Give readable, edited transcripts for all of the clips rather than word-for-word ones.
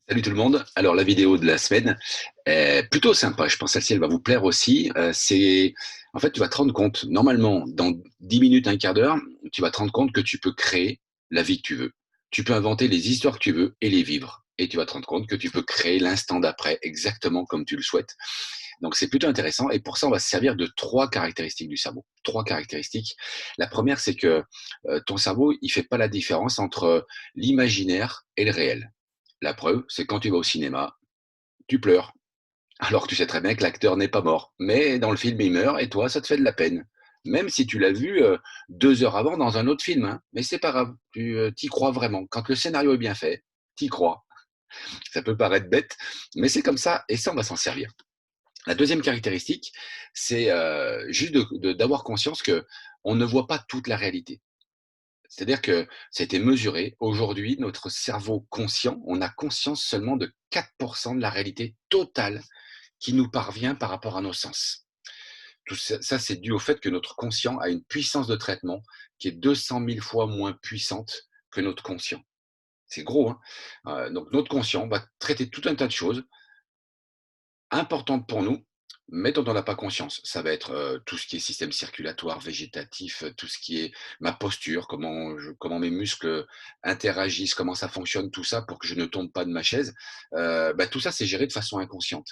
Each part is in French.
Salut tout le monde. Alors la vidéo de la semaine est plutôt sympa. Je pense que celle-ci elle va vous plaire aussi. C'est en fait tu vas te rendre compte normalement dans 10 minutes, un quart d'heure, tu vas te rendre compte que tu peux créer la vie que tu veux. Tu peux inventer les histoires que tu veux et les vivre. Et tu vas te rendre compte que tu peux créer l'instant d'après exactement comme tu le souhaites. Donc c'est plutôt intéressant. Et pour ça, on va se servir de trois caractéristiques du cerveau. Trois caractéristiques. La première, c'est que ton cerveau, il fait pas la différence entre l'imaginaire et le réel. La preuve, c'est quand tu vas au cinéma, tu pleures. Alors que tu sais très bien que l'acteur n'est pas mort. Mais dans le film, il meurt et toi, ça te fait de la peine. Même si tu l'as vu 2 heures avant dans un autre film. Hein. Mais c'est pas grave, tu y crois vraiment. Quand le scénario est bien fait, tu y crois. Ça peut paraître bête, mais c'est comme ça et ça, on va s'en servir. La deuxième caractéristique, c'est juste d'avoir conscience que on ne voit pas toute la réalité. C'est-à-dire que ça a été mesuré. Aujourd'hui, notre cerveau conscient, on a conscience seulement de 4% de la réalité totale qui nous parvient par rapport à nos sens. Tout ça, c'est dû au fait que notre conscient a une puissance de traitement qui est 200 000 fois moins puissante que notre conscient. C'est gros, hein. Donc notre conscient va traiter tout un tas de choses importante pour nous, mais dont on n'a pas conscience. Ça va être tout ce qui est système circulatoire, végétatif, tout ce qui est ma posture, comment mes muscles interagissent, comment ça fonctionne, tout ça pour que je ne tombe pas de ma chaise. Tout ça, c'est géré de façon inconsciente.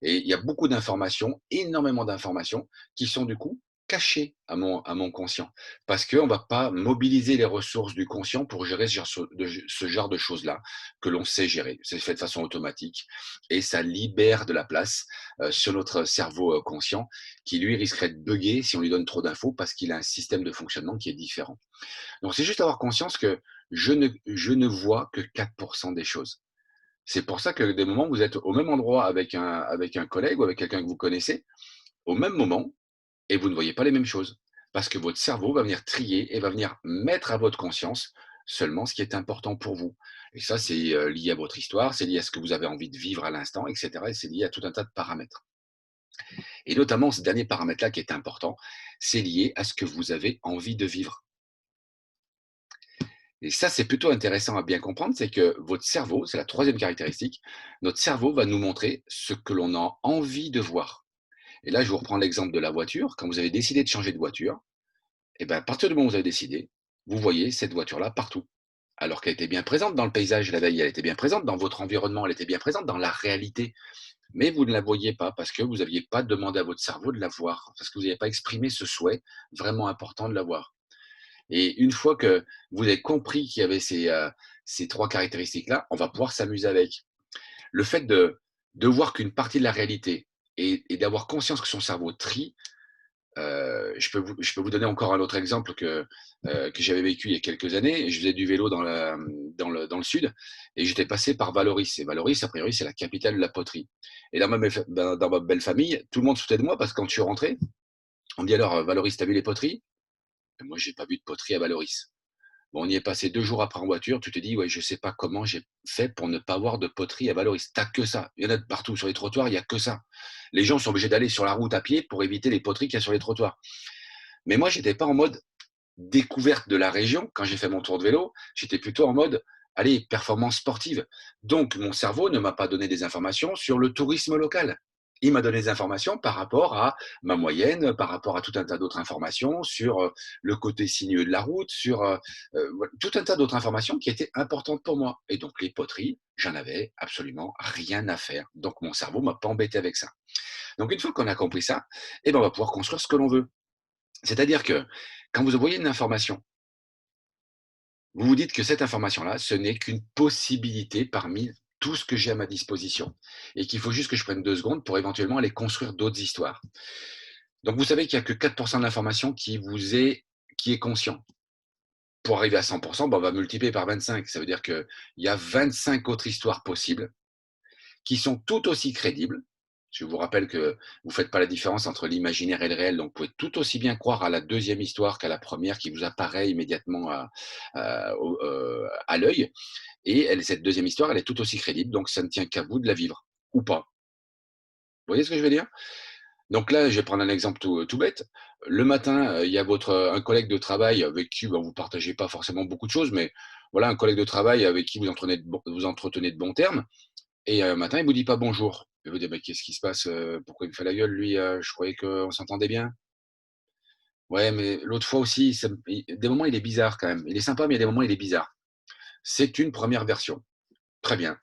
Et il y a beaucoup d'informations, énormément d'informations, qui sont du coup cachées à mon conscient. Parce qu'on ne va pas mobiliser les ressources du conscient pour gérer ce genre de choses-là que l'on sait gérer. C'est fait de façon automatique et ça libère de la place sur notre cerveau conscient qui, lui, risquerait de bugger si on lui donne trop d'infos parce qu'il a un système de fonctionnement qui est différent. Donc, c'est juste avoir conscience que je ne vois que 4% des choses. C'est pour ça que des moments, vous êtes au même endroit avec un collègue ou avec quelqu'un que vous connaissez, au même moment, et vous ne voyez pas les mêmes choses. Parce que votre cerveau va venir trier et va venir mettre à votre conscience seulement ce qui est important pour vous. Et ça, c'est lié à votre histoire, c'est lié à ce que vous avez envie de vivre à l'instant, etc. Et c'est lié à tout un tas de paramètres. Et notamment, ce dernier paramètre-là qui est important, c'est lié à ce que vous avez envie de vivre. Et ça, c'est plutôt intéressant à bien comprendre, c'est que votre cerveau, c'est la troisième caractéristique, notre cerveau va nous montrer ce que l'on a envie de voir. Et là, je vous reprends l'exemple de la voiture. Quand vous avez décidé de changer de voiture, et ben, à partir du moment où vous avez décidé, vous voyez cette voiture-là partout. Alors qu'elle était bien présente dans le paysage la veille, elle était bien présente dans votre environnement, elle était bien présente dans la réalité. Mais vous ne la voyez pas parce que vous n'aviez pas demandé à votre cerveau de la voir, parce que vous n'avez pas exprimé ce souhait vraiment important de la voir. Et une fois que vous avez compris qu'il y avait ces trois caractéristiques-là, on va pouvoir s'amuser avec. Le fait de voir qu'une partie de la réalité et d'avoir conscience que son cerveau trie, je peux vous donner encore un autre exemple que j'avais vécu il y a quelques années. Je faisais du vélo dans le sud et j'étais passé par Valoris. Et Valoris, a priori, c'est la capitale de la poterie. Et dans ma belle famille, tout le monde se foutait de moi parce que quand je suis rentré, on me dit alors, Valoris, t'as vu les poteries? Et moi, j'ai pas vu de poterie à Valoris. Bon, on y est passé 2 jours après en voiture. Tu te dis, ouais, je sais pas comment j'ai fait pour ne pas voir de poterie à Valoris. T'as que ça. Il y en a de partout sur les trottoirs, il y a que ça. Les gens sont obligés d'aller sur la route à pied pour éviter les poteries qu'il y a sur les trottoirs. Mais moi, j'étais pas en mode découverte de la région. Quand j'ai fait mon tour de vélo, j'étais plutôt en mode, allez, performance sportive. Donc, mon cerveau ne m'a pas donné des informations sur le tourisme local. Il m'a donné des informations par rapport à ma moyenne, par rapport à tout un tas d'autres informations sur le côté sinueux de la route, sur voilà, tout un tas d'autres informations qui étaient importantes pour moi. Et donc, les poteries, j'en avais absolument rien à faire. Donc, mon cerveau m'a pas embêté avec ça. Donc, une fois qu'on a compris ça, eh ben, on va pouvoir construire ce que l'on veut. C'est-à-dire que quand vous voyez une information, vous vous dites que cette information-là, ce n'est qu'une possibilité parmi tout ce que j'ai à ma disposition et qu'il faut juste que je prenne 2 secondes pour éventuellement aller construire d'autres histoires. Donc vous savez qu'il n'y a que 4% de l'information qui est conscient. Pour arriver à 100%, on va multiplier par 25. Ça veut dire qu'il y a 25 autres histoires possibles qui sont tout aussi crédibles. Je vous rappelle que vous ne faites pas la différence entre l'imaginaire et le réel, donc vous pouvez tout aussi bien croire à la deuxième histoire qu'à la première qui vous apparaît immédiatement à l'œil. Et cette deuxième histoire, elle est tout aussi crédible, donc ça ne tient qu'à vous de la vivre, ou pas. Vous voyez ce que je veux dire? Donc là, je vais prendre un exemple tout bête. Le matin, il y a un collègue de travail avec qui vous ne partagez pas forcément beaucoup de choses, mais voilà, un collègue de travail avec qui vous entretenez de bons termes, et un matin, il vous dit pas bonjour. Et vous dites: «Mais qu'est-ce qui se passe? Pourquoi il me fait la gueule lui? Je croyais qu'on s'entendait bien». «Ouais, mais l'autre fois aussi, ça me» des moments, il est bizarre quand même. Il est sympa, mais il y a des moments, il est bizarre. C'est une première version. Très bien.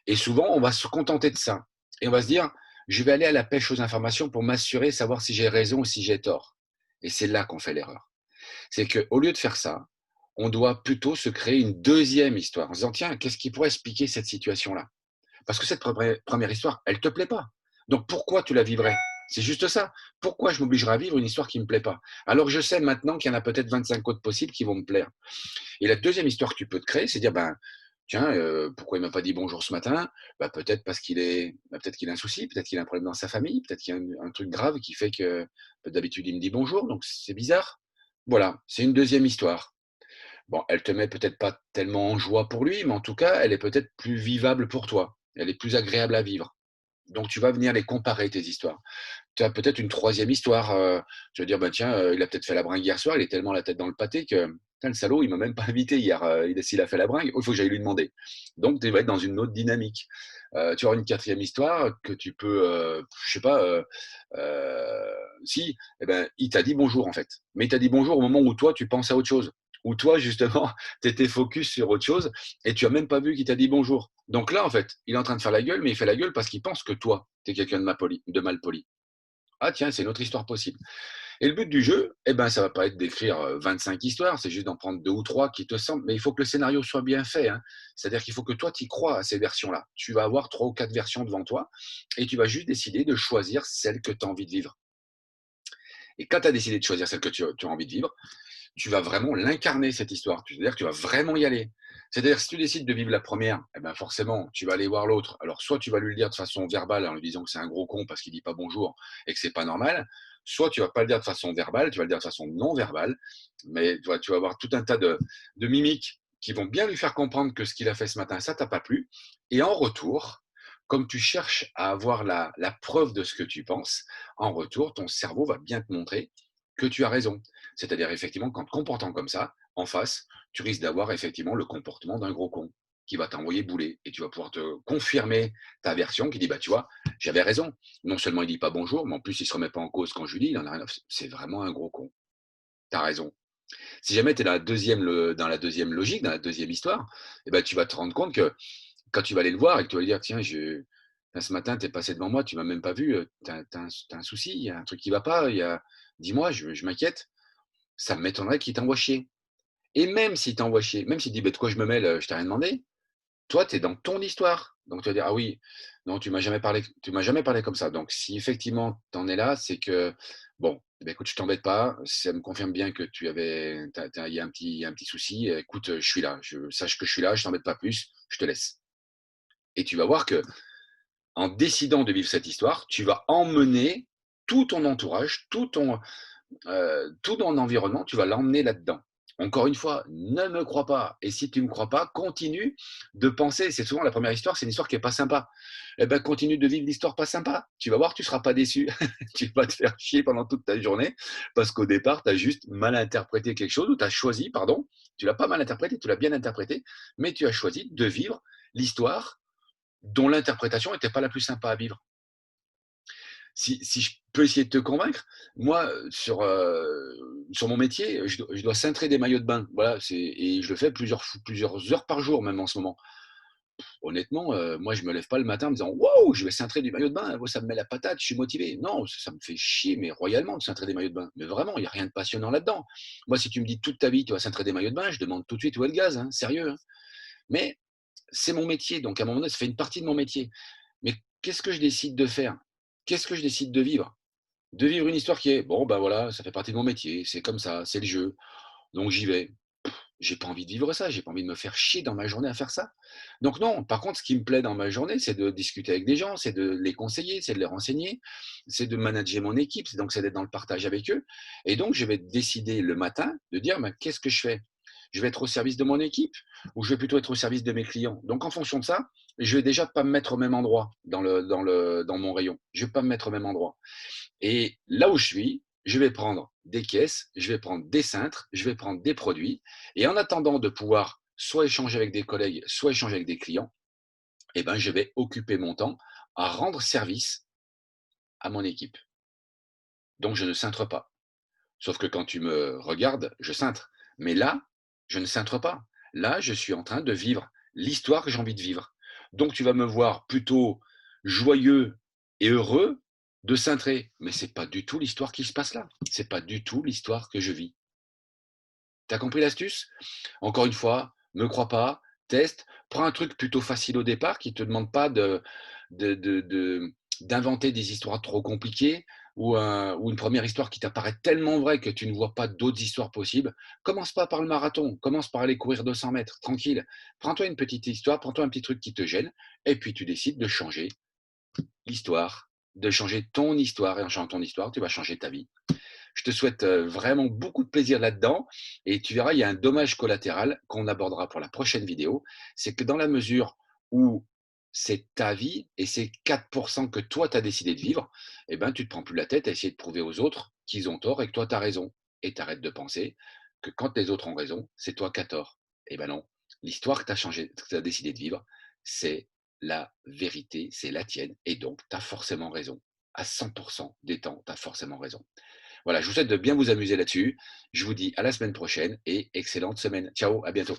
Et souvent, on va se contenter de ça. Et on va se dire: «Je vais aller à la pêche aux informations pour m'assurer, savoir si j'ai raison ou si j'ai tort». Et c'est là qu'on fait l'erreur. C'est qu'au lieu de faire ça, on doit plutôt se créer une deuxième histoire en se disant: «Tiens, qu'est-ce qui pourrait expliquer cette situation-là?» Parce que cette première histoire, elle te plaît pas. Donc pourquoi tu la vivrais? C'est juste ça. Pourquoi je m'obligerais à vivre une histoire qui me plaît pas? Alors que je sais maintenant qu'il y en a peut-être 25 autres possibles qui vont me plaire. Et la deuxième histoire que tu peux te créer, c'est dire: «Ben, tiens, pourquoi il m'a pas dit bonjour ce matin?» Bah, peut-être qu'il a un souci, peut-être qu'il a un problème dans sa famille, peut-être qu'il y a un truc grave qui fait que, d'habitude, il me dit bonjour, donc c'est bizarre. Voilà, c'est une deuxième histoire. Bon, elle te met peut-être pas tellement en joie pour lui, mais en tout cas, elle est peut-être plus vivable pour toi. Elle est plus agréable à vivre. Donc tu vas venir les comparer, tes histoires. Tu as peut-être une troisième histoire, tu vas dire: «Bah, tiens, il a peut-être fait la bringue hier soir, il est tellement la tête dans le pâté que, putain, le salaud, il m'a même pas invité hier, s'il a fait la bringue, oh, il faut que j'aille lui demander». Donc tu vas être dans une autre dynamique. Tu auras une quatrième histoire que tu peux, je sais pas, si, eh ben, il t'a dit bonjour, en fait. Mais il t'a dit bonjour au moment où toi, tu penses à autre chose. Où toi, justement, tu étais focus sur autre chose et tu as même pas vu qu'il t'a dit bonjour. Donc là, en fait, il est en train de faire la gueule, mais il fait la gueule parce qu'il pense que toi, tu es quelqu'un de mal poli. Ah tiens, c'est une autre histoire possible. Et le but du jeu, eh ben, ça va pas être d'écrire 25 histoires, c'est juste d'en prendre deux ou trois qui te semblent, mais il faut que le scénario soit bien fait, hein. C'est-à-dire qu'il faut que toi, tu y crois à ces versions-là. Tu vas avoir trois ou quatre versions devant toi et tu vas juste décider de choisir celle que tu as envie de vivre. Et quand tu as décidé de choisir celle que tu as envie de vivre, tu vas vraiment l'incarner, cette histoire. C'est-à-dire que tu vas vraiment y aller. C'est-à-dire si tu décides de vivre la première, eh ben forcément, tu vas aller voir l'autre. Alors, soit tu vas lui le dire de façon verbale en lui disant que c'est un gros con parce qu'il dit pas bonjour et que c'est pas normal, soit tu vas pas le dire de façon verbale, tu vas le dire de façon non verbale, mais tu vas avoir tout un tas de mimiques qui vont bien lui faire comprendre que ce qu'il a fait ce matin, ça t'a pas plu. Et en retour, comme tu cherches à avoir la preuve de ce que tu penses, en retour, ton cerveau va bien te montrer que tu as raison. C'est-à-dire, effectivement, qu'en te comportant comme ça, en face, tu risques d'avoir effectivement le comportement d'un gros con qui va t'envoyer bouler et tu vas pouvoir te confirmer ta version qui dit: «Bah, tu vois, j'avais raison. Non seulement il dit pas bonjour, mais en plus il se remet pas en cause quand je lui dis, il en a rien à f c'est vraiment un gros con. Tu as raison». Si jamais tu es dans la deuxième logique, dans la deuxième histoire, et ben, tu vas te rendre compte que quand tu vas aller le voir et que tu vas lui dire: «Tiens, ce matin, tu es passé devant moi, tu m'as même pas vu, tu as un souci, il y a un truc qui va pas, il y a dis-moi, je m'inquiète». Ça m'étonnerait qu'il t'envoie chier. Et même s'il t'envoie chier, même s'il dit: «Beh, de quoi je me mêle, je t'ai rien demandé», toi, tu es dans ton histoire. Donc tu vas dire: «Ah oui, non, tu m'as jamais parlé comme ça». Donc si effectivement tu en es là, c'est que bon, eh beh, écoute, je t'embête pas, ça me confirme bien que il y a il y a un petit souci. Écoute, je suis là, sache que je suis là, je t'embête pas plus, je te laisse. Et tu vas voir que en décidant de vivre cette histoire, tu vas emmener tout ton entourage, tout ton environnement, tu vas l'emmener là-dedans. Encore une fois, ne me crois pas. Et si tu ne me crois pas, continue de penser. C'est souvent la première histoire, c'est une histoire qui est pas sympa. Eh ben, continue de vivre l'histoire pas sympa. Tu vas voir, tu seras pas déçu. Tu vas te faire chier pendant toute ta journée parce qu'au départ, tu as juste mal interprété quelque chose ou tu as choisi, pardon, tu l'as pas mal interprété, tu l'as bien interprété, mais tu as choisi de vivre l'histoire dont l'interprétation n'était pas la plus sympa à vivre. Si je peux essayer de te convaincre, moi, sur mon métier, je dois cintrer des maillots de bain. Voilà, et je le fais plusieurs heures par jour, même en ce moment. Honnêtement, moi, je me lève pas le matin en me disant: «Waouh, je vais cintrer du maillot de bain, oh, ça me met la patate, je suis motivé». Non, ça me fait chier, mais royalement de cintrer des maillots de bain. Mais vraiment, il y a rien de passionnant là-dedans. Moi, si tu me dis toute ta vie, tu vas cintrer des maillots de bain, je demande tout de suite où est le gaz, hein, sérieux, hein. Mais c'est mon métier, donc à un moment donné, ça fait une partie de mon métier. Mais qu'est-ce que je décide de faire? Qu'est-ce que je décide de vivre? De vivre une histoire qui est: «Bon, bah, voilà, ça fait partie de mon métier, c'est comme ça, c'est le jeu, donc j'y vais». J'ai pas envie de vivre ça, j'ai pas envie de me faire chier dans ma journée à faire ça. Donc non, par contre, ce qui me plaît dans ma journée, c'est de discuter avec des gens, c'est de les conseiller, c'est de les renseigner, c'est de manager mon équipe, c'est d'être dans le partage avec eux. Et donc je vais décider le matin de dire: «Bah, qu'est-ce que je fais? Je vais être au service de mon équipe ou je vais plutôt être au service de mes clients?» Donc en fonction de ça, je vais déjà pas me mettre au même endroit dans mon rayon. Je vais pas me mettre au même endroit. Et là où je suis, je vais prendre des caisses, je vais prendre des cintres, je vais prendre des produits. Et en attendant de pouvoir soit échanger avec des collègues, soit échanger avec des clients, eh ben, je vais occuper mon temps à rendre service à mon équipe. Donc, je ne cintre pas. Sauf que quand tu me regardes, je cintre. Mais là, je ne cintre pas. Là, je suis en train de vivre l'histoire que j'ai envie de vivre. Donc, tu vas me voir plutôt joyeux et heureux de cintrer. Mais c'est pas du tout l'histoire qui se passe là. C'est pas du tout l'histoire que je vis. T'as compris l'astuce? Encore une fois, me crois pas, teste, prends un truc plutôt facile au départ qui te demande pas d'inventer des histoires trop compliquées ou une première histoire qui t'apparaît tellement vraie que tu ne vois pas d'autres histoires possibles. Commence pas par le marathon, commence par aller courir 200 mètres, tranquille. Prends-toi une petite histoire, prends-toi un petit truc qui te gêne, et puis tu décides de changer l'histoire, de changer ton histoire, et en changeant ton histoire, tu vas changer ta vie. Je te souhaite vraiment beaucoup de plaisir là-dedans et tu verras, il y a un dommage collatéral qu'on abordera pour la prochaine vidéo. C'est que dans la mesure où c'est ta vie et c'est 4% que toi, tu as décidé de vivre, eh ben, tu ne te prends plus la tête à essayer de prouver aux autres qu'ils ont tort et que toi, tu as raison. Et tu arrêtes de penser que quand les autres ont raison, c'est toi qui as tort. Eh ben non, l'histoire que tu as changé, que tu as décidé de vivre, c'est la vérité, c'est la tienne. Et donc, tu as forcément raison. À 100% des temps, tu as forcément raison. Voilà, je vous souhaite de bien vous amuser là-dessus. Je vous dis à la semaine prochaine et excellente semaine. Ciao, à bientôt.